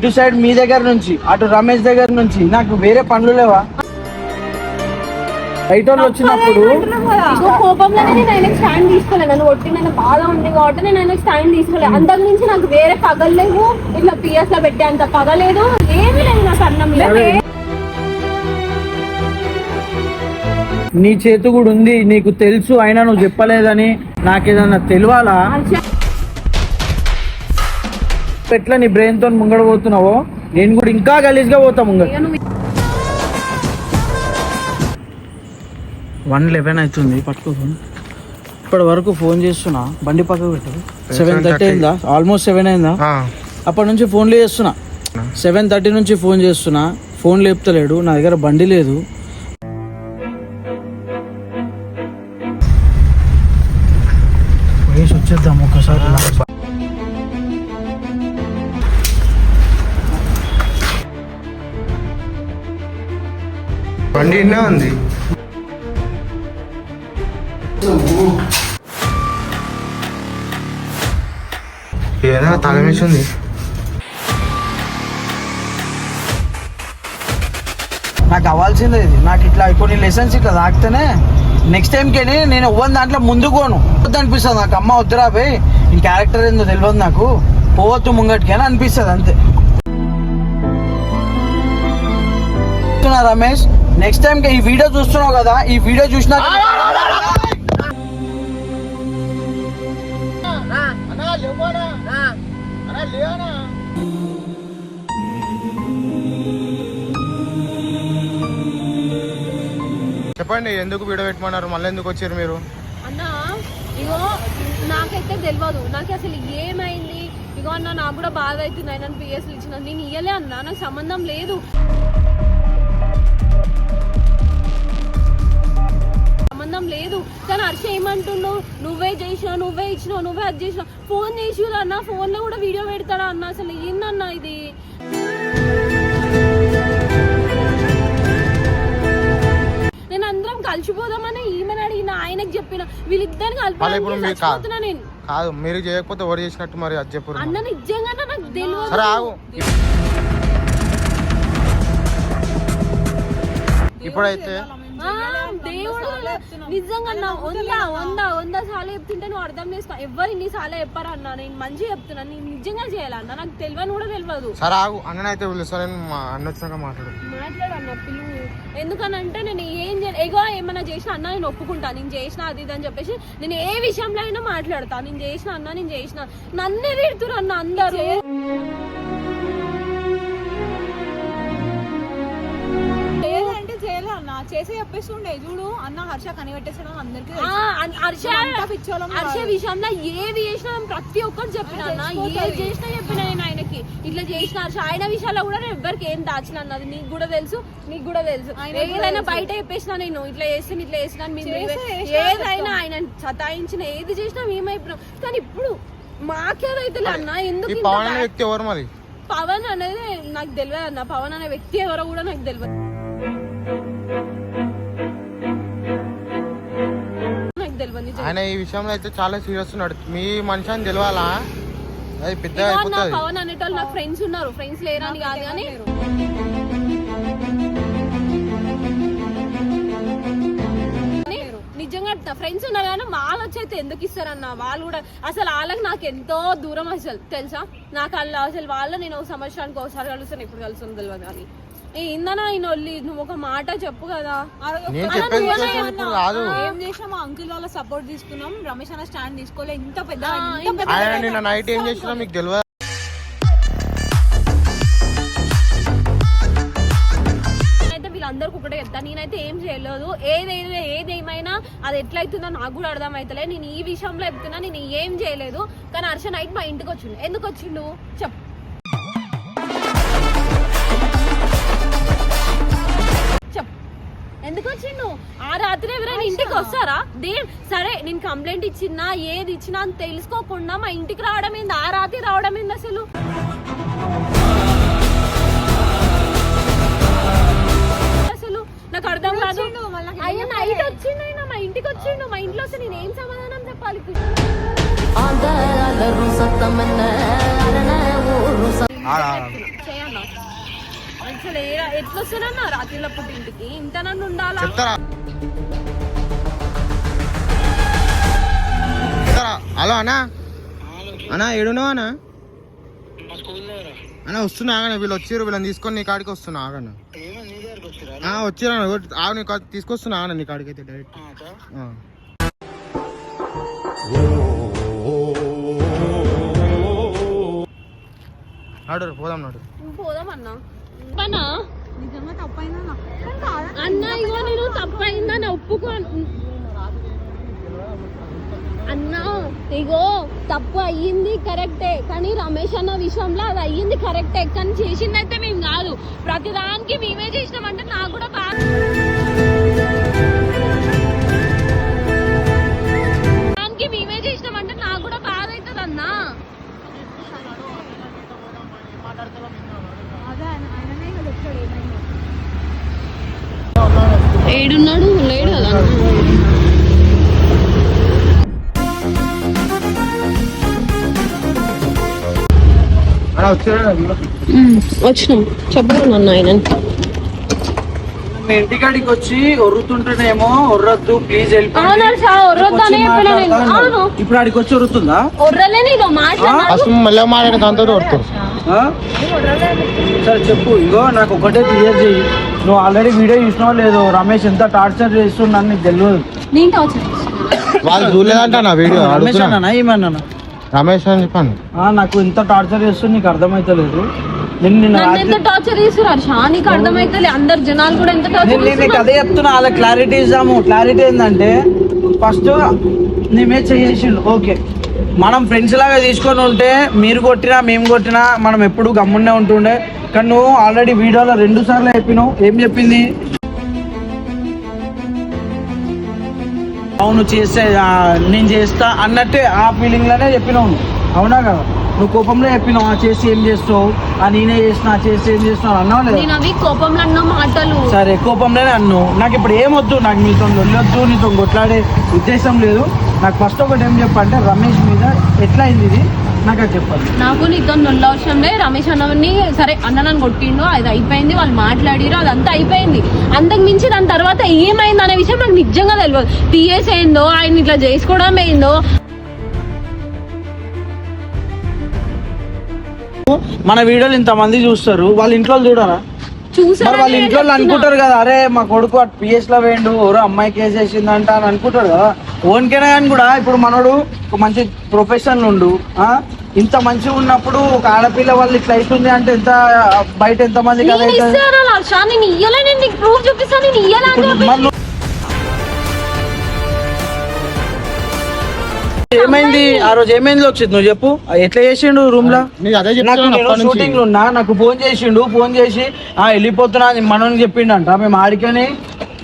ఇటు సైడ్ మీ దగ్గర నుంచి అటు రమేష్ దగ్గర నుంచి నాకు వేరే పనులు లేవా? బయట వాళ్ళు వచ్చినప్పుడు కోపంలోనే నేను ఆయన స్టాండ్ తీసుకోలేదు. నన్ను కొట్టి నేను బాగా ఉంది కాబట్టి నేను ఆయన స్టాండ్ తీసుకోలేదు. అంతకు మించి నాకు వేరే పగలేవు, ఇట్లా పిఎస్ లో పెట్టే అంత పగలేదు, ఏమీ లేదు నాకు అన్నం లేదు. నీ చేతు కూడా ఉంది, నీకు తెలుసు, అయినా నువ్వు చెప్పలేదని నాకేదన్నా తెలియాలా? ఎట్లా నీ బ్రెయిన్ తో ముంగడ పోతున్నావో నేను కూడా ఇంకా గలీజ్గా పోతా ముంగడ. 1:11 అవుతుంది, పట్టుకో. ఇప్పటి వరకు ఫోన్ చేస్తున్నా, బండి పక్కకు పెట్టు. 7:30 అయిందా? ఆల్మోస్ట్ 7 అయిందా? అప్పటి నుంచి ఫోన్లు చేస్తున్నా. 7:30 నుంచి ఫోన్ చేస్తున్నా, ఫోన్ లేపుతలేడు. నా దగ్గర బండి లేదు. వేసి వచ్చేద్దాం ఒకసారి. బండి ఇన్నే ఉంది. ఏదైనా తలమేసింది. నాకు అవ్వాల్సిందే ఇది. నాకు ఇట్లా కొన్ని లెసన్స్ ఇట్లా తాకితేనే నెక్స్ట్ టైంకి నేను ఇవ్వని దాంట్లో ముందుకోను. వద్దు అనిపిస్తుంది నాకు. అమ్మ వద్దురా పోయి, నీ క్యారెక్టర్ ఏందో తెలియదు నాకు, పోవద్దు ముంగటికి అని అనిపిస్తుంది అంతే. రమేష్, నెక్స్ట్ టైం ఈ వీడియో చూస్తున్నావు కదా, ఈ వీడియో చూసినా చెప్పండి, ఎందుకు వీడియో పెట్టమన్నారు? మళ్ళీ ఎందుకు వచ్చారు మీరు? అన్నా ఇగో నాకైతే తెలియదు, నాకు అసలు ఏమైంది. ఇగో అన్న నాకు కూడా బాధ అవుతుంది. ఆయన పిఎస్లు ఇచ్చిన నేను ఇయ్యలే అన్నా, నాకు సంబంధం లేదు, సంబంధం లేదు. కానీ హర్ష ఏమంటున్నావు, నువ్వే చేసినావు, నువ్వే ఇచ్చినావు, నువ్వే అది చేసినావు. ఫోన్ చేసి అన్న, ఫోన్ లో కూడా వీడియో పెడతాడా అన్న? అసలు ఏందన్నా ఇది? నేను అందరం కలిసిపోదామని ఈమెను అడిగిన, ఆయనకు చెప్పిన, వీళ్ళిద్దరిని కలిపిపోతున్నా నేను. కాదు, మీరు చేయకపోతే ఎవరు చేసినట్టు మరి అది చెప్పు అన్న. నిజంగా నాకు తెలియదు. సరే ఆగు. ఇప్పుడైతే దేవుడు నిజంగా 100 సార్లు చెప్తుంటే నువ్వు అర్థం చేసుకో. ఎవరు ఇన్ని సార్లు చెప్పారు అన్న, నేను మంచిగా చెప్తున్నా, నేను నిజంగా చేయాలన్నా, నాకు తెలియని కూడా తెలియదు. సరే ఆగు, అన్నైతే పిలుస్తా, నేను అన్న వచ్చినాక మాట్లాడన్న పిలువు. ఎందుకనంటే నేను ఏం ఎగో ఏమన్నా చేసిన అన్న నేను ఒప్పుకుంటా, నేను చేసిన అది ఇది అని చెప్పేసి నేను ఏ విషయంలో అయినా మాట్లాడతా. నేను చేసిన అన్న, నేను చేసిన, నన్నే తిడుతురు అన్న అందరూ. చేసి చెప్పేస్తుండే చూడు అన్న, హర్ష కనిపెట్టేసాడు అందరికి. హర్ష విషయంలో ఏది చేసినా ప్రతి ఒక్కరు చెప్పిన అన్న, ఏది చేసినా చెప్పిన నేను ఆయనకి, ఇట్లా చేసిన హర్ష. ఆయన విషయాల్లో కూడా నేను ఎవ్వరికి ఏం దాచిన అన్నది నీకు కూడా తెలుసు, నీకు కూడా తెలుసు. ఏదైనా బయట చెప్పేసిన నేను ఇట్లా చేస్తాను, ఇట్లా చేసిన, ఏదైనా ఆయన సతాయించిన, ఏది చేసినా మేమైపోయినాం. కానీ ఇప్పుడు మాకేదైతే అన్న, ఎందుకు వ్యక్తి ఎవరు మరి? పవన్ అనేది నాకు తెలియదు అన్న. పవన్ అనే వ్యక్తి ఎవరో కూడా నాకు తెలియదు. ఆయన ఈ విషయంలో అయితే చాలా సీరియస్ ఉన్నాడు. మీ మనిషి అని తెలియాలా? అది పెద్ద పవన్ అనేటోళ్ళు నాకు ఫ్రెండ్స్ ఉన్నారు, ఫ్రెండ్స్ లేరని కాదు కానీ నిజంగా ఫ్రెండ్స్ ఉన్నారు కానీ వాళ్ళు వచ్చైతే ఎందుకు ఇస్తారన్న? వాళ్ళు కూడా అసలు వాళ్ళకి నాకు ఎంతో దూరం అసలు తెలుసా. నాకు అసలు వాళ్ళ నేను ఒక సంవత్సరానికి ఒకసారి కలుస్తాను, ఎప్పుడు కలుస్తాను తెలియదు. కానీ ఇందనా ఆయన ఒళ్ళి నువ్వు ఒక మాట చెప్పు కదా. ఏం చేసినా మా అంకుల్ వాళ్ళ సపోర్ట్ తీసుకున్నాం, రమేష్ అన్న స్టాండ్ తీసుకోలే. ఇంత పెద్ద నైట్ ఏం చేసినా మీకు తెలియదు. వీళ్ళందరికి ఒకటే చెప్తా, నేనైతే ఏం చేయలేదు. ఏదేమైనా అది ఎట్లయితుందో నాకు కూడా అర్థం అవుతలే. నేను ఈ విషయంలో చెప్తున్నా, నేను ఏం చేయలేదు. కానీ హర్ష నైట్ మా ఇంటికి వచ్చిండు. ఎందుకు వచ్చిండు చెప్పు. ఎందుకు వచ్చిండు? ఆ రాత్రి ఎవరైనా ఇంటికి వస్తారా? సరే నేను కంప్లైంట్ ఇచ్చినా, ఏది ఇచ్చినా అని తెలుసుకోకుండా మా ఇంటికి రావడం ఏంది? ఆ రాత్రి రావడం ఏంది అసలు? నాకు అర్థం కాదు. అయ్యా నైట్ వచ్చిండు, ఆయన మా ఇంటికి వచ్చిండు. మా ఇంట్లో వస్తే నేను ఏం సమాధానం చెప్పాలి? అన్న అసలు ఎట్లా వస్తానన్నా రాత్రిలో పుట్టింటికి ఇంత నన్ను ఉండాలా చెప్తారా హలో అన్నా అన్నా ఏడున్నావు అన్నా అన్నా వస్తున్నా ఆగనా వీళ్ళు వచ్చిర్రు వీళ్ళని తీసుకొని నీ కాడికి వస్తున్నా ఆగన్నా వచ్చిరా ఆగు నీ తీసుకొస్తున్నా ఆగనా నీ కాడికి అయితే డైరెక్ట్ నాడు పోదాం నాడు పోదామన్నా అన్నా నిజంగా తప్పైందా అన్న ఇగో నేను తప్పైందని ఒప్పుకో అన్నా ఇగో తప్పు అయ్యింది కరెక్టే కానీ రమేష్ అన్న విషయంలో అది అయ్యింది కరెక్టే కానీ చేసిందైతే మేము కాదు ప్రతిదానికి మేమే చేసినామంటే నాకు కూడా బాధ దానికి మేమే చేసినామంటే నాకు కూడా బాధ అవుతుంది అన్నా ఏడున్నాడు లేడు కదా వచ్చినాం చెప్పాను ఆయన మీ ఇంటికాడికి వచ్చి ఒర్రుతుంటేనేమో ఒర్రద్దు ప్లీజ్ ఇప్పుడు ఆడికి వచ్చి ఒర్రుతుందా మళ్ళీ మాట్లాడిన దాంతో కొడుతారు సరే చెప్పు ఇగో నాకు ఒకటే క్లియర్ చెయ్యి నువ్వు ఆల్రెడీ వీడియో చూసినావు లేదు రమేష్ ఎంత టార్చర్ చేస్తున్నాను నీకు తెలియదు వాళ్ళు చూడలేదంట నా వీడియో రమేష్ అన్నా ఏమన్నా రమేష్ అని చెప్పాను నాకు ఇంత టార్చర్ చేస్తుంది నీకు అర్థమైతలేదు ఎంత టార్చర్ చేస్తున్నారు నీకు అర్థమైతే అందరు జనాలు కూడా ఎంత టార్చర్ నీకు అదే చెప్తున్నా అలా క్లారిటీ ఇద్దాము క్లారిటీ ఏంటంటే ఫస్ట్ నీ మీద చేసిండు ఓకే మనం ఫ్రెండ్స్ లాగా తీసుకొని ఉంటే మీరు కొట్టినా మేము కొట్టినా మనం ఎప్పుడు గమ్మునే ఉంటుండే కానీ నువ్వు ఆల్రెడీ వీడియోలో 2 సార్లు చెప్పినావు ఏం చెప్పింది అవును చేస్తే నేను చేస్తా అన్నట్టే ఆ ఫీలింగ్ లోనే చెప్పినావు అవునా కదా నువ్వు కోపంలో చెప్పినావు ఆ చేసి ఏం చేస్తావు నేనే చేసిన చేసి ఏం చేస్తున్నావు అన్నావు లేదా కోపంలో అన్న మాటలు సరే కోపంలోనే అన్నావు నాకు ఇప్పుడు ఏమొద్దు నాకు నీతో వెళ్ళొద్దు నీతో కొట్లాడే ఉద్దేశం లేదు నాకు ఫస్ట్ ఒకటి ఏం చెప్పంటే రమేష్ మీద ఎట్లా అయింది ఇది నాకు అది చెప్పాలి నాకు నీతో నొల్ల అవసరంలే రమేష్ అన్నవని సరే అన్న నన్ను కొట్టిండు అది అయిపోయింది వాళ్ళు మాట్లాడిరు అదంతా అయిపోయింది అంతకు మించి దాని తర్వాత ఏమైంది అనే విషయం నాకు నిజంగా తెలియదు పిఎస్ ఏందో ఆయన ఇట్లా చేసుకోవడం ఏందో మన వీడియోలు ఇంతమంది చూస్తారు వాళ్ళ ఇంట్లో చూడరా మరి వాళ్ళ ఇంట్లో అనుకుంటారు కదా అరే మా కొడుకు అటు పిఎస్ లో వేయండు ఎవరో అమ్మాయి కేసు వేసిందంట అని అనుకుంటారు కదా ఓన్కైనా కానీ కూడా ఇప్పుడు మనోడు ఒక మంచి ప్రొఫెషన్ ఉండు ఇంత మంచిగా ఉన్నప్పుడు ఒక ఆడపిల్ల వాళ్ళు ఇట్లా అవుతుంది అంటే ఎంత బయట ఎంత మంది కదా ఏమైంది ఆ రోజు ఏమైంది వచ్చింది నువ్వు చెప్పు ఎట్లా చేసిండు రూమ్ లో షూటింగ్ లో ఉన్నా నాకు ఫోన్ చేసిండు ఫోన్ చేసి వెళ్ళిపోతున్నా మనోని చెప్పిండంట మేము ఆడికని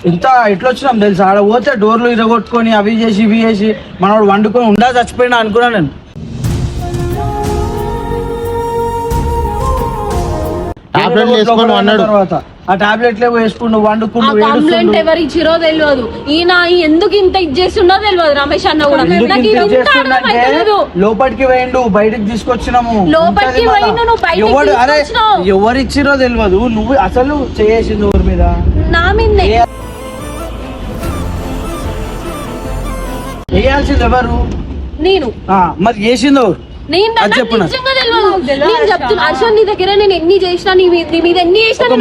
ఇంత ఎట్లా వచ్చినాం తెలుసా ఆడ పోతే డోర్లు ఇరగొట్టుకొని అవి చేసి ఇవి చేసి మనోడు వండుకొని ఉండా చచ్చిపోయినా అనుకున్నా నేను తర్వాత ఆ టాబ్లెట్లే వేసుకుంటూ వండుకుంటూ కంప్లైంట్ ఎవరు ఇచ్చిరో తెలియదు ఈయన ఎందుకు ఇంత ఇది చేస్తుండో తెలియదు రమేష్ అన్న కూడా లోపలికి వేయండు బయటకు తీసుకొచ్చినాము లోపలికి ఎవరు అరే ఎవరు ఇచ్చిరో తెలియదు నువ్వు అసలు చేసింది ఎవరి మీద నా మీద వేయాల్సింది ఎవరు నేను మరి చేసింది ఎవరు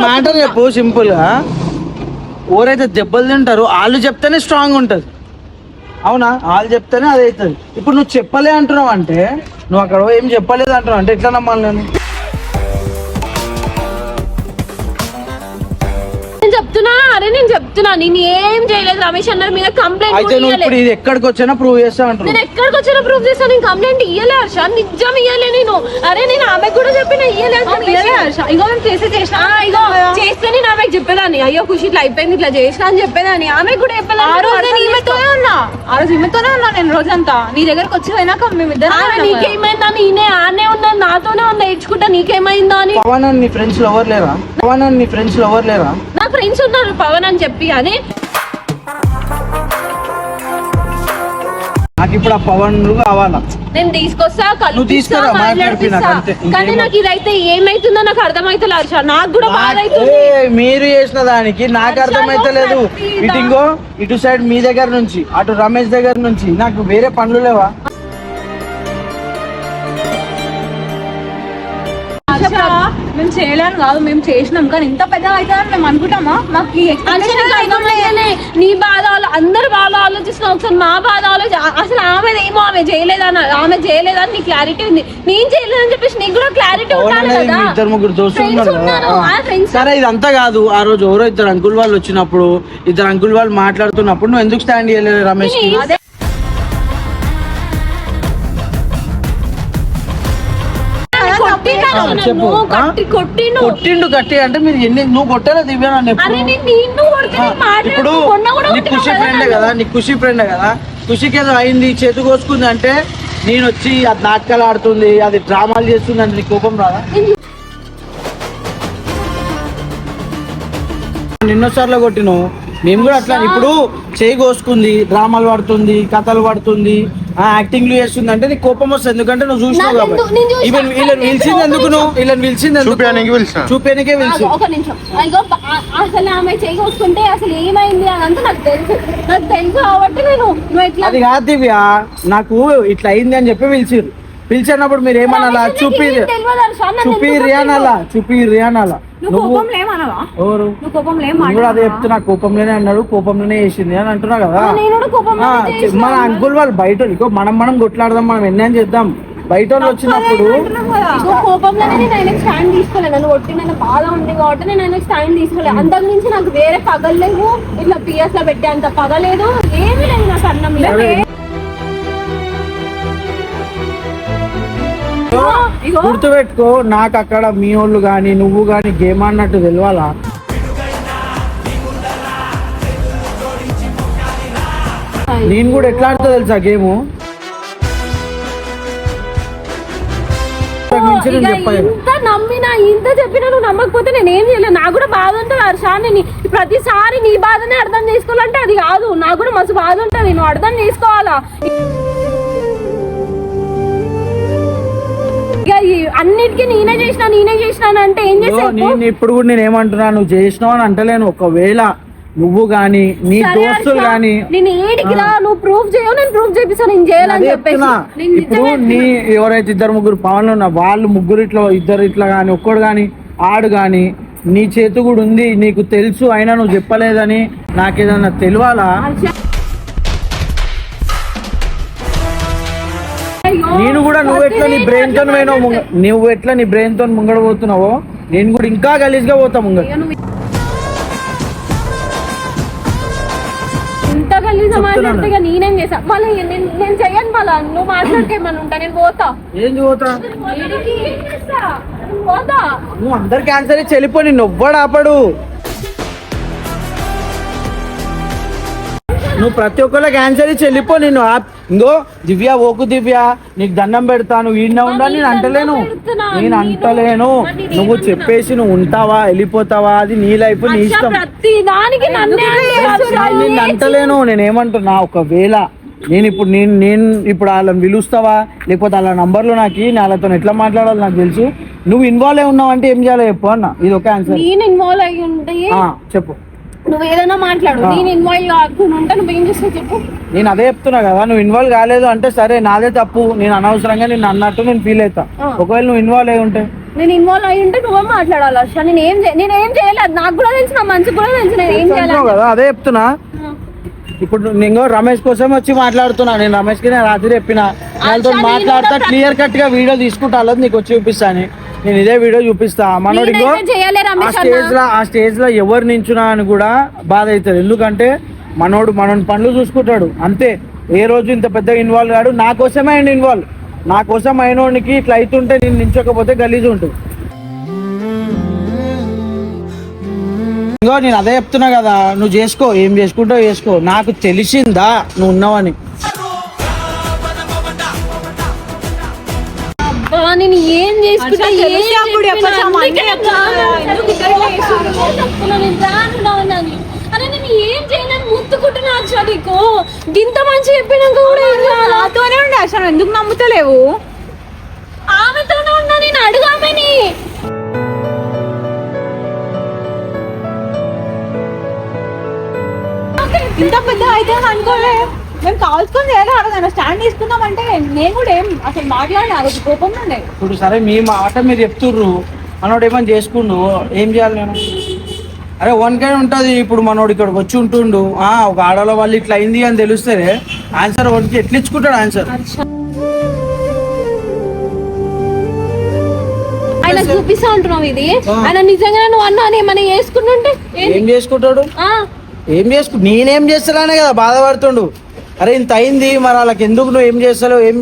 మ్యాటర్ చెప్పు సింపుల్ గా ఎవరైతే దెబ్బలు తింటారో వాళ్ళు చెప్తేనే స్ట్రాంగ్ ఉంటది అవునా వాళ్ళు చెప్తేనే అది అవుతుంది ఇప్పుడు నువ్వు చెప్పలే అంటున్నావు అంటే నువ్వు అక్కడ ఏం చెప్పలేదు అంటున్నావు అంటే ఎట్లా నమ్మాలి నేను చెప్తున్నా నేను ఏం చేయలేదు రమేష్ అన్న మీద కంప్లైంట్ అయితే నువ్వు ఇప్పుడు ఇది ఎక్కడికి వచ్చినా ప్రూవ్ చేస్తా అంటున్నావు నేను ఎక్కడికి వచ్చినా ప్రూవ్ చేస్తా నేను కంప్లైంట్ ఇయ్యలే హర్ష నిజం ఇయ్యలే నేను అరే నేను ఆమె కూడా చెప్పిన ఇయ్యలేదు హర్ష ఇగో మేము చేసిన ఇగో చేస్తే నేను ఆమెకు చెప్పేదాన్ని అయ్యో ఖుషి ఇట్లా అయిపోయింది ఇట్లా చేసిన అని చెప్పేదాన్ని ఆమె కూడా చెప్పేదాన్ని ఆ రోజు నేను ఈమెతోనే ఉన్నా నేను రోజంతా నీ దగ్గరకు వచ్చి పోయినాక మేమిద్దరం నీకేమైందా నేనే ఆనే ఉన్నా నాతోనే ఉన్నా నేర్చుకుంటా నీకేమైందా అని పవన్ నీ ఫ్రెండ్స్ లో ఎవరు లేరా నా ఫ్రెండ్స్ ఉన్నారు పవన్ అని చెప్పి అని నాకు ఇప్పుడు ఆ పవన్ కావాలా. నేను తీసుకొస్తా, నువ్వు తీసుకురా, మాట్లాడిపినా అంతే. కానీ నాకు ఇదైతే ఏమైతుందో నాకు అర్థమైతే హర్ష. నాకు కూడా బాధ అవుతుంది. మీరు చేసిన దానికి నాకు అర్థమైతలేదు. ఇటు ఇంకో ఇటు సైడ్ మీ దగ్గర నుంచి అటు రమేష్ దగ్గర నుంచి నాకు వేరే పనులు లేవా? మేము చేయలేను కాదు, మేము చేసినాం. కానీ ఇంత పెద్ద అవుతుందని మేము అనుకుంటామా? మాకు నీ బాధ అందరు బాధ ఆలోచిస్తున్నా, ఒకసారి మా బాధ అసలు ఆమె ఏమో ఆమె చేయలేదని నీ క్లారిటీ ఉంది. నేను చేయలేదని చెప్పేసి నీకు కూడా క్లారిటీ ఉండాలి కదా. ఇద్దరు ముగ్గురు దోస్తులు ఉన్నారు. సరే ఇదంతా కాదు. ఆ రోజు ఎవరో ఇద్దరు అంకుల్ వాళ్ళు వచ్చినప్పుడు, ఇద్దరు అంకుల్ వాళ్ళు మాట్లాడుతున్నప్పుడు నువ్వు ఎందుకు స్టాండ్ చేయలేదు రమేష్? కొట్టిండు గట్టి అంటే మీరు ఎన్ని నువ్వు కొట్టారా దివ్య? ఇప్పుడు నీకు ఖుషి ఫ్రెండే కదా, నీకు ఖుషి ఫ్రెండే కదా. ఖుషికి ఏదో అయింది, చేతు కోసుకుంది అంటే నేను వచ్చి అది నాటకాలు ఆడుతుంది, అది డ్రామాలు చేస్తుంది అంటే నీకు కోపం రాదా? ఎన్నోసార్లు కొట్టినావు, మేము కూడా అట్లా. ఇప్పుడు చేయి కోసుకుంది, డ్రామాలు పడుతుంది, కథలు పడుతుంది, యాక్టింగ్ చేస్తుంది అంటే నీకు కోపం వస్తుంది. ఎందుకంటే నువ్వు చూసినావు కాబట్టి. వీళ్ళని పిలిచింది ఎందుకు? నువ్వు వీళ్ళని పిలిచింది చూపేనికే పిలిచి. ఒక నిమిషం, అసలు ఆమె చేయి కోసుకుంటే అసలు ఏమైంది అదంతా నాకు తెలుసు కాబట్టి నువ్వు ఎట్లా. అది కాదు దివ్య, నాకు ఇట్లా అయింది అని చెప్పి పిలిచిరు. పిలిచినప్పుడు మీరు ఏమనాలా? చూపిరి అనాలా. నువ్వు కూడా అదే చెప్తున్నా, కోపంలోనే అన్నాడు, కోపంలోనే చేసింది అని అంటున్నా కదా. మన అంకుల్ వాళ్ళు బయట మనం కొట్లాడదాం, మనం ఎన్ని అని చేద్దాం. బయట వాళ్ళు వచ్చినప్పుడు కోపంలోనే నేను ఆయన స్టాండ్ తీసుకోలేదు. నన్ను కొట్టి నన్ను బాధ ఉంది కాబట్టి నేను ఆయన స్టాండ్ తీసుకోలేదు. అంతకు నుంచి నాకు వేరే పగలేదు, ఇట్లా పిఎస్ లో పెట్టే అంత పగలేదు, ఏమీ లేదు నాకు అన్నం. గుర్తుపెట్టుకో, నాకు అక్కడ మీ వాళ్ళు గాని నువ్వు గాని గేమ్ అన్నట్టు తెలవాలా. నేను కూడా ఎట్లా ఆడుతా తెలుసా గేము. ఇంత నమ్మినా ఇంత చెప్పినా నువ్వు నమ్మకపోతే నేను ఏం చేయలేదు. నాకు కూడా బాధ ఉంటుంది హర్ష. నేను ప్రతిసారి నీ బాధనే అర్థం చేసుకోవాలంటే అది కాదు. నాకు కూడా మస్తు బాధ ఉంటుంది, నువ్వు అర్థం చేసుకోవాలా. అన్నిటికీ నేనే చేసినాను అంటే ఏం చేస్తాను? నేను ఇప్పుడు కూడా నేను ఏమంటున్నా, నువ్వు చేసినావు అని అంటలేను. ఒకవేళ నువ్వు గాని నీ దోస్తులు గాని నేను ఏడికిరా నువ్వు ప్రూఫ్ చేయవు, నేను ప్రూఫ్ చేపిస్తాను నేను చేయాలని చెప్పేసి. ఇప్పుడు నీ ఎవరైతే ఇద్దరు ముగ్గురు పవన్లు ఉన్నా వాళ్ళు ముగ్గురు ఇట్లా ఇద్దరు ఇట్లా గాని ఒక్కడు గాని ఆడు గాని నీ చేతు కూడా ఉంది, నీకు తెలుసు, అయినా నువ్వు చెప్పలేదని నాకేదన్నా తెలియాలా? నేను కూడా నువ్వు ఎట్లా నీ బ్రెయిన్ తో ముంగడ పోతున్నావో నేను కూడా ఇంకా గలీజ్ గా పోతా ముంగడ. ఇంత గలీజ్ మాట్లాడితే నేనేం చేసా? మళ్ళీ నేను చెయ్యను. మళ్ళా నువ్వు మాట్లాడికేమని ఉంటా, నేను పోతా. ఏంది పోతా? పోతా. నువ్వు అందరు క్యాన్సర్ ఇచ్చి వెళ్ళిపో, నిన్ను ఎవ్వడు ఆపడు. నువ్వు ప్రతి ఒక్కళ్ళకి ఆన్సర్ ఇచ్చి వెళ్ళిపో. నేను ఇంకో దివ్య ఓకు దివ్య నీకు దండం పెడతాను ఈయన ఉండాలి నేను అంటలేను. నువ్వు చెప్పేసి నువ్వు ఉంటావా వెళ్ళిపోతావా అది నీ లైఫ్ నీ ఇష్టం. నేను అంటలేను. నేనేమంటున్నా, ఒకవేళ నేను ఇప్పుడు వాళ్ళని పిలుస్తావా లేకపోతే వాళ్ళ నంబర్లు నాకు వాళ్ళతో ఎట్లా మాట్లాడాలి నాకు తెలుసు. నువ్వు ఇన్వాల్వ్ అయి ఉన్నావు అంటే ఏం చేయాలో చెప్పు అన్న. ఇది ఒక ఆన్సర్. చెప్పు. నువ్వు ఏదైనా మాట్లాడు, నేను ఇన్వాల్వ్ కాకుండా నువ్వేం చేస్తావు చెప్పు. నేను అదే చెప్తున్నా కదా, నువ్వు ఇన్వాల్వ్ కాలేదు అంటే సరే నాదే తప్పు, నేను అనవసరంగా నేను అన్నట్టు నేను ఫీల్ అవుతా. ఒకవేళ నువ్వు ఇన్వాల్వ్ అయి ఉంటే నువ్వే మాట్లాడాలి అసలు. నేనేం చేయలేదు, నాకు కూడా తెలుసు, నా మనసు కూడా తెలుసు నేను ఏం చేయాలి కదా. అదే చెప్తున్నా. ఇప్పుడు నేను రమేష్ కోసం వచ్చి మాట్లాడుతున్నా. నేను రమేష్ కి రాత్రి చెప్పిన వాళ్ళతో మాట్లాడతా, క్లియర్ కట్ గా వీడియో తీసుకుంటా, అలా నీకు వచ్చి చూపిస్తాను. నేను ఇదే వీడియో చూపిస్తా. మనోడు ఆ స్టేజ్ లో ఎవరు నించున్నా అని కూడా బాధ అవుతుంది. ఎందుకంటే మనోడు పనులు చూసుకుంటాడు అంతే. ఏ రోజు ఇంత పెద్ద ఇన్వాల్వ్ కాడు. నా కోసమే ఆయన ఇన్వాల్వ్. నా కోసం అయినోడికి ఇట్లా అవుతుంటే నేను నించోకపోతే గలీజ్ ఉంటుంది. ఇంకో నేను అదే చెప్తున్నా కదా, నువ్వు చేసుకో, ఏం చేసుకుంటావు చేసుకో. నాకు తెలిసిందా నువ్వు ఉన్నావని. నేను ఏం చేసుకుంటా అరే నేను ఏం చేయను ముత్తుకుంటున్నా హర్ష. హర్ష నీకు ఇంత మంచి చెప్పినాక కూడా ఏం చేయాలా? నాతోనే ఉండే హర్ష, నువ్వు ఎందుకు నమ్ముతలేవు? ఆమెతోనే ఉన్నా, నేను అడుగామని. ఇంత పెద్ద అయితే అనుకోలే. మేము కాల్చుకొని చేయాలి, అడగను స్టాండ్ తీసుకుందామంటే నేను కూడా ఏం అసలు మాట్లాడినా అది కోపంగా ఉండే. ఇప్పుడు సరే మీ మాట మీరు చెప్తుర్రు, మనోడు ఏమని చేసుకుండు, ఏం చేయాలి నేను? అరే వన్ కైండ్ ఉంటుంది. ఇప్పుడు మనోడు ఇక్కడికి వచ్చి ఉంటుండు, ఒక ఆడవాళ్ళ వాళ్ళు ఇట్లా అయింది అని తెలిస్తే ఆన్సర్ వాడికి ఎట్లా ఇచ్చుకుంటాడు ఆన్సర్? ఆయన చూపిస్తా ఉంటున్నావు ఇది. ఆయన నిజంగా నువ్వు అన్నా అని ఏమైనా చేసుకుంటుంటే ఏం చేసుకుంటాడు? నేనేం చేస్తానే కదా బాధపడుతుండు. అరే ఇంత అయింది, మరి వాళ్ళకి ఎందుకు నువ్వు ఏం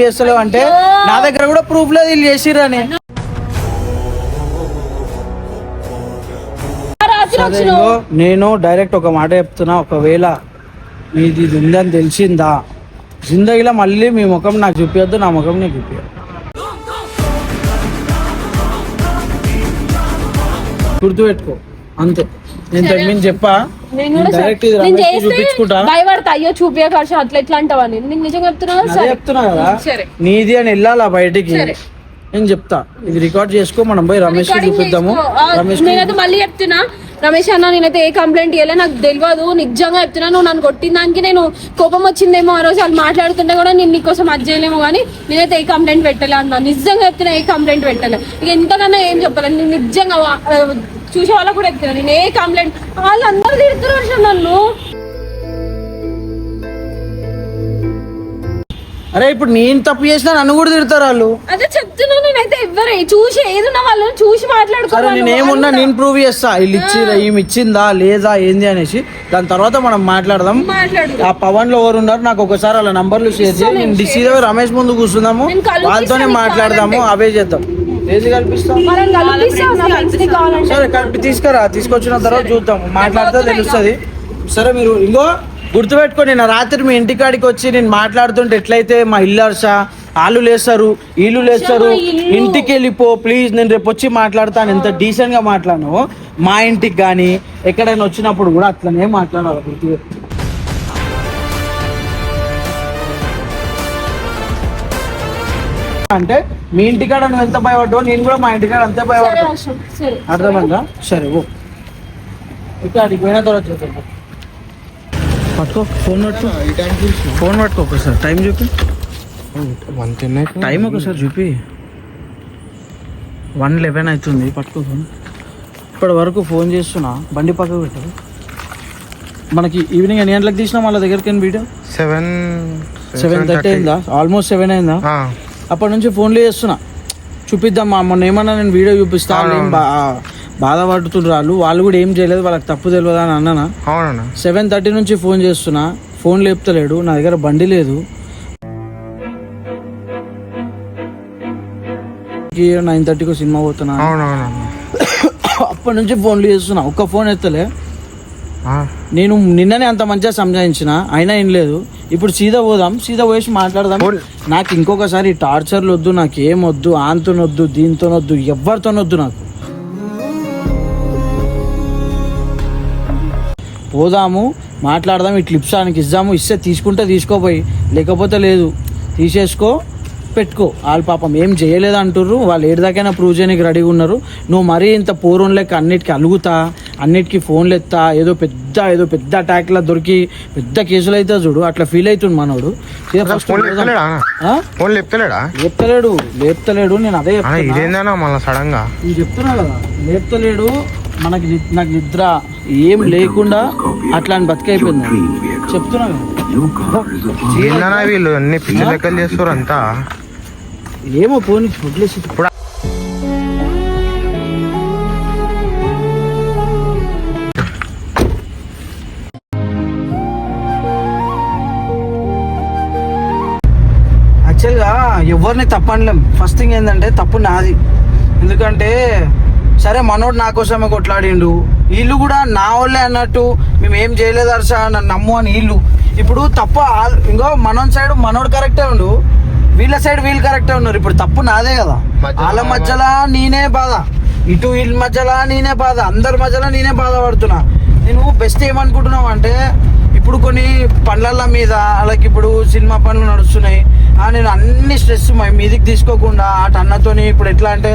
చేస్తలేవు అంటే నా దగ్గర కూడా ప్రూఫ్ లేదు వీళ్ళు చేసిరని. నేను డైరెక్ట్ ఒక మాట చెప్తున్నా, ఒకవేళ మీది ఇది ఉందని తెలిసిందా జిందగీలో మళ్ళీ మీ ముఖం నాకు చూపించద్దు, నా ముఖం నీకు చూపించదు. గుర్తుపెట్టుకో అంతే. నేను చెప్పా డైరెక్ట్ చూపించుకుంటా. భయపడతా, అయ్యో చూపియా హర్ష అట్లా ఎట్లా అంటావని. నేను నిజంగా చెప్తున్నా కదా, నీది అని వెళ్ళాలా బయటికి. నేను చెప్తా, ఇది రికార్డ్ చేసుకో, మనం పోయి రమేష్ చూపిద్దాము. నేనైతే మళ్ళీ చెప్తున్నా, రమేష్ అన్న నేనైతే ఏ కంప్లైంట్ ఇవ్వలే, నాకు తెలియదు. నిజంగా చెప్తున్నా, నువ్వు నన్ను కొట్టిన దానికి నేను కోపం వచ్చిందేమో ఆ రోజు వాళ్ళు మాట్లాడుతుంటే కూడా నేను నీకోసం అది చేయలేము, కానీ నేనైతే ఏ కంప్లైంట్ పెట్టలే అన్నా. నిజంగా చెప్తున్నా, ఏ కంప్లైంట్ పెట్టలే. ఇక ఎంతకన్నా ఏం చెప్పలేదు. నేను నిజంగా చూసే వాళ్ళకు కూడా చెప్తున్నా, నేను ఏ కంప్లైంట్. వాళ్ళు అందరూ తిడుతున్నారు నన్ను. అరే ఇప్పుడు నేను తప్పు చేసినా నన్ను కూడా తిడతారు వాళ్ళు. అదే చెప్తున్నా, నేనైతే ఎవరే చూసి ఏదున్నా వాళ్ళని చూసి మాట్లాడుకోవాలి. నేను ఏమున్నా నేను ప్రూవ్ చేస్తా, వీళ్ళు ఈమె ఇచ్చిందా లేదా ఏంది అనేసి. దాని తర్వాత మనం మాట్లాడదాం. ఆ పవన్ లో ఎవరు ఉన్నారు నాకు ఒకసారి వాళ్ళ నంబర్లు షేర్ చేసి, నేను డిసీజ్ రమేష్ ముందు కూర్చుందాము, వాళ్ళతోనే మాట్లాడదాము. అవే చేద్దాం. ఏది కల్పిస్తాం సరే, కలిపి తీసుకొచ్చిన తర్వాత చూద్దాము, మాట్లాడితే తెలుస్తుంది. సరే మీరు ఇంకో గుర్తుపెట్టుకో, నేను రాత్రి మీ ఇంటికాడికి వచ్చి నేను మాట్లాడుతుంటే ఎట్లయితే మా ఇల్లు హర్ష వాళ్ళు లేస్తారు వీళ్ళు లేస్తారు, ఇంటికి వెళ్ళిపో ప్లీజ్, నేను రేపు వచ్చి మాట్లాడతాను. ఎంత డీసెంట్ గా మాట్లాడను. మా ఇంటికి కానీ ఎక్కడైనా వచ్చినప్పుడు కూడా అట్లనే మాట్లాడాలి. గుర్తుపెట్టు. అంటే మీ ఇంటికాడ నువ్వు ఎంత భయపడ్డావు, నేను కూడా మా ఇంటికాడ అంతే భయపడ్డా. అర్థమైందా? సరే ఓ ఇక్కడ అడిగి పోయిన తర్వాత చూద్దాం. పట్టుకో ఫోన్ పట్టుకో ఒకసారి టైం చూపి. టైం ఒకసారి చూపి. 1:11 అవుతుంది. పట్టుకో ఫోన్. ఇప్పటి వరకు ఫోన్ చేస్తున్నా, బండి పక్కకు పెట్టదు. మనకి ఈవినింగ్ ఎన్ని గంటలకు తీసినా వాళ్ళ దగ్గరికి వీడియో 7:30 అయిందా? ఆల్మోస్ట్ 7 అయిందా? అప్పటి నుంచి ఫోన్లు చేస్తున్నా, చూపిద్దాం మా మొన్న ఏమన్నా నేను వీడియో చూపిస్తా. బాధపడుతున్నారు వాళ్ళు కూడా ఏం చేయలేదు, వాళ్ళకి తప్పు తెలియదు అని అన్నానా. 7:30 నుంచి ఫోన్ చేస్తున్నా, ఫోన్ లేపుతలేడు. నా దగ్గర బండి లేదు. 9:30కి సినిమా పోతున్నా. అప్పటి నుంచి ఫోన్లు చేస్తున్నా, ఒక్క ఫోన్ ఎత్తలే. నేను నిన్ననే అంత మంచిగా సంజాయించిన, అయినా ఏం లేదు. ఇప్పుడు సీదా పోదాం, సీదా పోయేసి మాట్లాడదాం. నాకు ఇంకొకసారి టార్చర్లు వద్దు, నాకు ఏం వద్దు, ఆంతోనొద్దు, దీంతోనొద్దు, ఎవరితోనొద్దు. నాకు పోదాము, మాట్లాడదాం. ఈ క్లిప్స్ ఆయనకి ఇద్దాము, ఇస్తే తీసుకుంటే తీసుకోపోయి, లేకపోతే లేదు. తీసేసుకో, పెట్టుకో. వాళ్ళు పాపం ఏం చేయలేదు అంటుర్రు, వాళ్ళు ఏడిదాకైనా ప్రూవ్ చేయడానికి రెడీగా ఉన్నారు. నువ్వు మరీ ఇంత పూర్వం లెక్క అన్నిటికీ అలుగుతా, అన్నిటికీ ఫోన్లు ఎత్తా, ఏదో పెద్ద అటాక్లా దొరికి పెద్ద కేసులు అయితే చూడు, అట్లా ఫీల్ అవుతుంది మనోడు. లేపుతలేడు. నేను అదే చెప్తున్నా కదా, లేపుతలేడు. నాకు నిద్ర ఏం లేకుండా అట్లా అని బతికైపోయింది. చెప్తున్నా కదా, వీళ్ళు అన్ని పిచ్చి లెక్కలు చేస్తారు అంతా. ఏమో పోనీ వదిలేసి. యాక్చువల్గా ఎవరిని తప్పనలేం. ఫస్ట్ థింగ్ ఏంటంటే తప్పు నాది. ఎందుకంటే సరే మనోడు నా కోసమే కొట్లాడిండు, వీళ్ళు కూడా నా వాళ్ళే అన్నట్టు మేము ఏం చేయలేదు హర్ష నన్ను నమ్ము అని వీళ్ళు. ఇప్పుడు తప్పు ఇంకో మనోడి సైడ్ మనోడు కరెక్టే ఉండు, వీళ్ళ సైడ్ వీళ్ళు కరెక్టే ఉన్నారు. ఇప్పుడు తప్పు నాదే కదా. వాళ్ళ మధ్యలో నేనే బాధ, ఇటు వీళ్ళ మధ్యలో నేనే బాధ, అందరి మధ్యలో నేనే బాధపడుతున్నా. నేను బెస్ట్ ఏమనుకుంటున్నావు అంటే ఇప్పుడు కొన్ని పనుల మీద అలాగే ఇప్పుడు సినిమా పనులు నడుస్తున్నాయి. నేను అన్ని స్ట్రెస్ మీదికి తీసుకోకుండా అటు అన్నతోని ఇప్పుడు ఎట్లా అంటే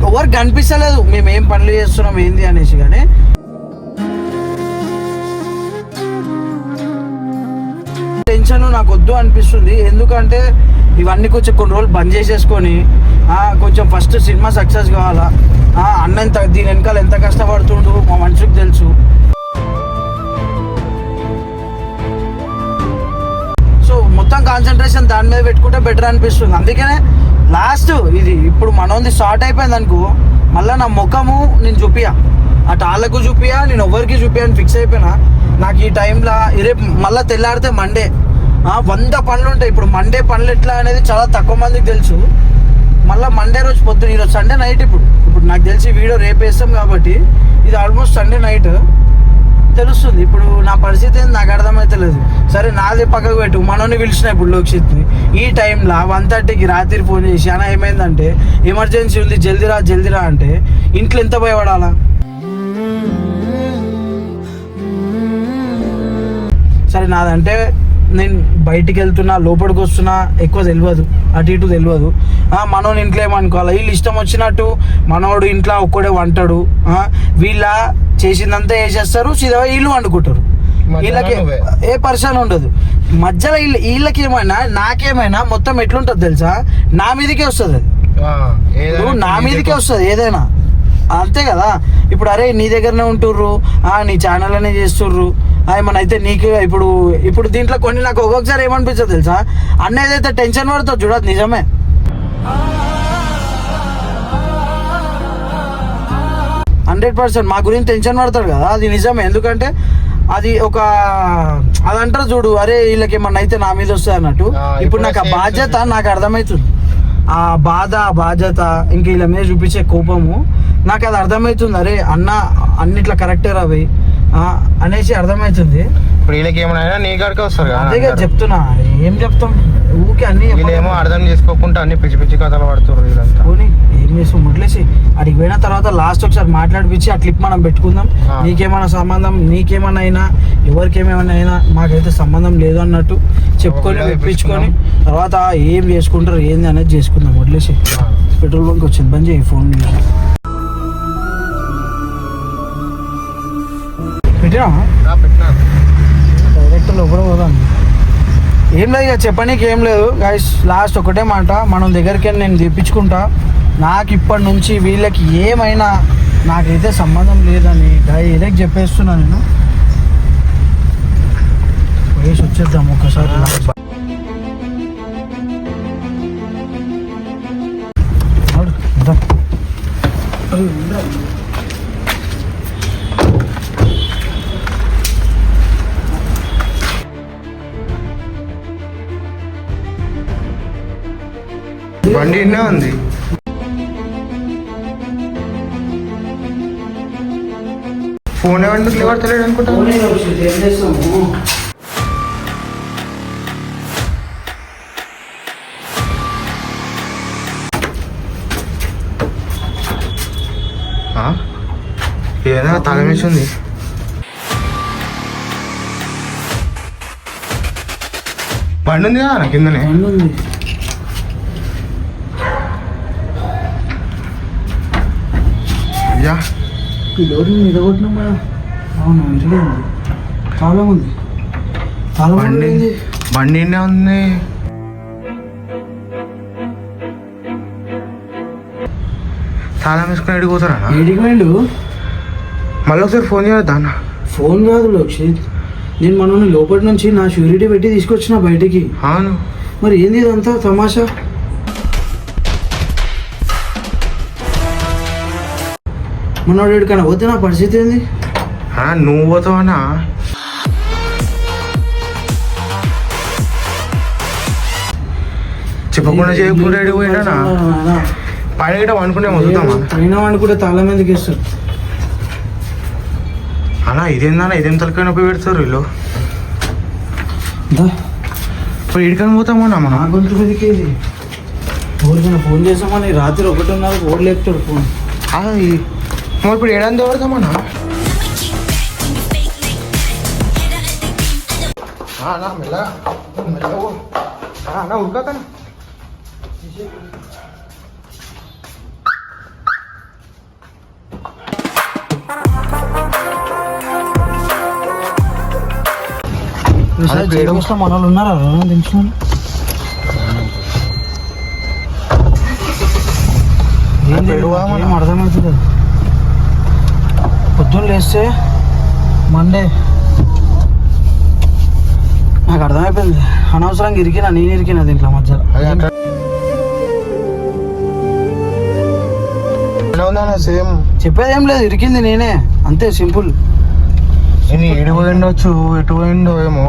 ఎవరికి కనిపిస్తలేదు మేము ఏం పనులు చేస్తున్నాం ఏంది అనేసి. కానీ టెన్షన్ నాకు వద్దు అనిపిస్తుంది. ఎందుకంటే ఇవన్నీ కొంచెం కొన్ని రోజులు బంద్ చేసేసుకొని కొంచెం ఫస్ట్ సినిమా సక్సెస్ కావాలా. అన్న ఎంత దీని వెనకాల ఎంత కష్టపడుతుండు మా మనిషికి తెలుసు. సో మొత్తం కాన్సన్ట్రేషన్ దాని మీద పెట్టుకుంటే బెటర్ అనిపిస్తుంది. అందుకనే లాస్ట్ ఇది ఇప్పుడు మనది స్టార్ట్ అయిపోయింది అనుకో, మళ్ళీ నా ముఖము నేను చూపియా, అటు వాళ్ళకు చూపియా, నేను ఎవరికి చూపియా అని ఫిక్స్ అయిపోయినా. నాకు ఈ టైంలో రేపు మళ్ళీ తెల్లాడితే మండే 100 పనులు ఉంటాయి. ఇప్పుడు మండే పనులు ఎట్లా అనేది చాలా తక్కువ మందికి తెలుసు. మళ్ళీ మండే రోజు పొద్దున, ఈరోజు సండే నైట్. ఇప్పుడు నాకు తెలిసి వీడియో రేపు వేస్తాం కాబట్టి ఇది ఆల్మోస్ట్ సండే నైట్ తెలుస్తుంది. ఇప్పుడు నా పరిస్థితి ఏంది నాకు అర్థమైతలేదు. సరే నాదే పక్కకు పెట్టు, మనోని పిలిచిన ఇప్పుడు లోక్షిత్ని ఈ టైంలో 1:30కి రాత్రి ఫోన్ చేసి అన్న ఏమైందంటే ఎమర్జెన్సీ ఉంది జల్దిరా అంటే ఇంట్లో ఎంత భయపడాలా. సరే నాదంటే నేను బయటికి వెళ్తున్నా, లోపలికి వస్తున్నా, ఎక్కువ తెలియదు, అటు ఇటు తెలియదు. మనోడు ఇంట్లో ఏమనుకోవాలి, వీళ్ళు ఇష్టం వచ్చినట్టు మనోడు ఇంట్లో ఒక్కడే వంటాడు, వీళ్ళ చేసిందంతా వేసేస్తారు, సీదా వీళ్ళు వండుకుంటారు. వీళ్ళకి ఏ పర్సన్ ఉండదు మధ్యలో. వీళ్ళకి ఏమైనా నాకేమైనా మొత్తం ఎట్లుంటుంది తెలుసా, నా మీదకే వస్తుంది అది, నా మీదకే వస్తుంది ఏదైనా, అంతే కదా. ఇప్పుడు అరే నీ దగ్గరనే ఉంటుర్రు, నీ ఛానల్ అనే చేస్తుర్రు, ఏమన్నా అయితే నీకు ఇప్పుడు దీంట్లో కొన్ని నాకు ఒక్కొక్కసారి ఏమనిపించదు తెలుసా, అన్న ఏదైతే టెన్షన్ పడుతుంది చూడదు నిజమే. 100% మా గురించి టెన్షన్ పడతాడు కదా, అది నిజమే. ఎందుకంటే అది అదంటారు చూడు, అరే వీళ్ళకి ఏమన్నా అయితే నా మీద వస్తుంది అన్నట్టు. ఇప్పుడు నాకు ఆ బాధ్యత నాకు అర్థమవుతుంది, ఆ బాధ్యత ఇంక వీళ్ళ మీద చూపించే కోపము నాకు అది అర్థమవుతుంది. అరే అన్నిట్లా కరెక్టే రావి అనేసి అర్థమవుతుంది. ఇప్పుడు వీళ్ళకి ఏమైనా నీ కాడికే వస్తారు కదా, అదే చెప్తున్నా. ఏం చెప్తాం ఊకే అన్ని ఏమో అర్థం చేసుకోకుండా అన్ని పిచ్చి పిచ్చి కథలు పడుతున్నారు వీళ్ళంతా. పోనీ ఏం చేస్తాం వదిలేసి అడిగి పోయిన తర్వాత లాస్ట్ ఒకసారి మాట్లాడిపించి ఆ క్లిప్ మనం పెట్టుకుందాం. నీకేమైనా సంబంధం, నీకేమైనా అయినా, ఎవరికేమైనా అయినా మాకైతే సంబంధం లేదు అన్నట్టు చెప్పుకొని మెప్పించుకొని తర్వాత ఏం చేసుకుంటారు ఏంది అనేది చేసుకుందాం. వదిలేసి పెట్రోల్ బంక్ వచ్చింది, బంద్ చేయి ఫోన్. పెట్టినా డైరెక్ట్ లోపల పోదాం. ఏం లేదు ఇక చెప్పనీకి ఏం లేదు గైస్. లాస్ట్ ఒకటే మాట, మనం దగ్గరికి నేను తెప్పించుకుంటా. నాకు ఇప్పటి నుంచి వీళ్ళకి ఏమైనా నాకైతే సంబంధం లేదని డైరెక్ట్ చెప్పేస్తున్నా. నేను వేసి వచ్చేద్దాం ఒకసారి. బండి ఇన్నే ఉంది. ఫోన్ ఎవరికి లేవడతలేడు అనుకుంటా. ఏదో తలమేసింది. బండి ఉంది కదా కిందనే. పిల్లోని నిలబొట్టినాం కదా. అవును ఇంట్లో ఉంది, చాలా ఉంది, చాలా బండి ఉంది. తాళం వేసుకుని ఎడిపోతారా? ఎడిపోయిండు. మళ్ళీ ఒకసారి ఫోన్ చేయొద్దా అన్న? ఫోన్ కాదు లోక్షిత్, నేను మనల్ని లోపలి నుంచి నా షూరిటీ పెట్టి తీసుకొచ్చిన బయటికి. అవును మరి ఏంది ఇదంతా తమాషా? మనోడు ఎక్కడికైనా పోతే నా పరిస్థితి ఏంది? నువ్వు పోతావన్నా? చెప్పకుండా చేయకుండా పోయినా పైన గిట్ట అనుకునే వదులుతామా? పైన అనుకుంటే తాళం ఎందుకు ఇస్తారు అన్నా? ఇదేందన్నా, ఇదేం తలకైనా పోయి పెడతారు వీళ్ళు. ఇప్పుడు ఇడికని పోతామన్నా మనం? గొంతు మీదకేది ఊరికైనా ఫోన్ చేసామని రాత్రి 1:30 ఓడి లేపుతాడు ఫోన్. ఇప్పుడు ఏడాది ఎవడతామన్నా? అన్నా మెల్లగా మెల్లగా అన్న ఉడకతాను మన వాళ్ళు ఉన్నారా దించుకుని ఏం అర్థమవుతుంది పొద్దున్న లేస్తే మండే నాకు అర్థమైపోయింది అనవసరంగా ఇరికినా నేను ఇరికినా దీంట్లో మధ్యలో సేమ్ చెప్పేది ఏం లేదు ఇరికింది నేనే అంతే సింపుల్ ఎటు పోయిండొచ్చు ఎటు పోయిండో ఏమో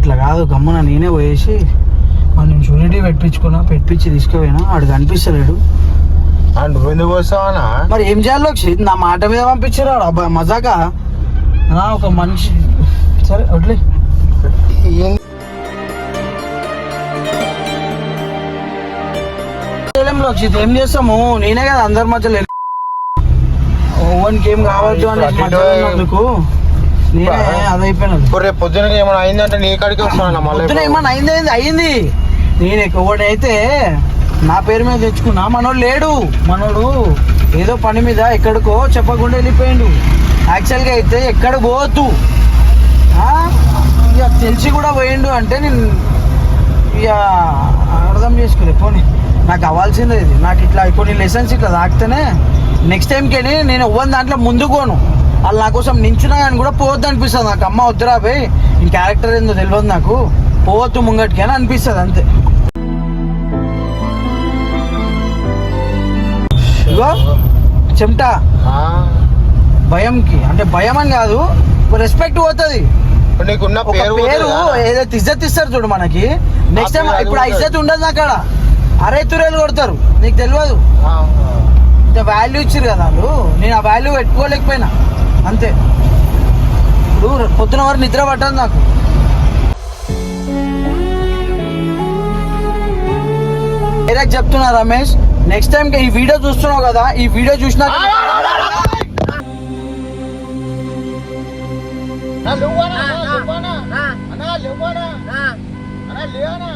ఇట్లా కాదు గమ్మున నేనే పోయేసి మనం షూరిటీ పెట్టించి తీసుకుపోయినా ఆడు కనిపిస్తలేడు నువ్వు ఎందుకు వస్తావనా మరి ఏం చేయాలి అక్షిత్ నా మాట మీద పంపించారు అబ్బా మజాకా ఒక మనిషి సరే వడ్లే అక్షిత్ ఏం చేస్తాము నేనే కదా అందరి మధ్యలో ఓవన్కి ఏం కావద్దు అనేందుకు నేనే అదైపోయినది రేపు పొద్దున ఏమైనా అయిందంటే నీ కాడికి వస్తాను పొద్దున ఏమన్నా అయింది నేను ఒకడైతే నా పేరు మీద తెచ్చుకున్నా మనోడు లేడు మనోడు ఏదో పని మీద ఎక్కడికో చెప్పకుండా వెళ్ళిపోయిండు యాక్చువల్గా అయితే ఎక్కడ పోవద్దు ఇక తెలిసి కూడా పోయిండు అంటే నేను ఇక అర్థం చేసుకోలే పోనీ నాకు అవ్వాల్సిందే ఇది నాకు ఇట్లా కొన్ని లెసన్స్ ఇట్లా తాకితేనే నెక్స్ట్ టైంకి నేను ఇవ్వని దాంట్లో ముందుకోను వాళ్ళు నా కోసం నించున్నా కానీ కూడా పోవద్దు అనిపిస్తుంది నాకు అమ్మ వద్దురా పోయి ఈ క్యారెక్టర్ ఏందో తెలియదు నాకు పోవద్దు ముంగటికి అని అనిపిస్తుంది అంతే ఇగో చెమటా భయంకి అంటే భయం అని కాదు రెస్పెక్ట్ పోతుంది నీకున్న పేరు ఏదైతే ఇజ్జత్ ఇస్తారు చూడు మనకి నెక్స్ట్ టైం ఇప్పుడు ఆ ఇజ్జత్ ఉండదు అక్కడ అరే తురేలు కొడతారు నీకు తెలియదు ఇంత వాల్యూ ఇచ్చారు కదా వాళ్ళు నేను ఆ వాల్యూ పెట్టుకోలేకపోయినా అంతే ఇప్పుడు పొద్దున వరకు నిద్ర పట్టదు నాకు డైరెక్ట్ చెప్తున్నా రమేష్ నెక్స్ట్ టైం ఈ వీడియో చూస్తున్నావు కదా ఈ వీడియో చూసినా లేవనా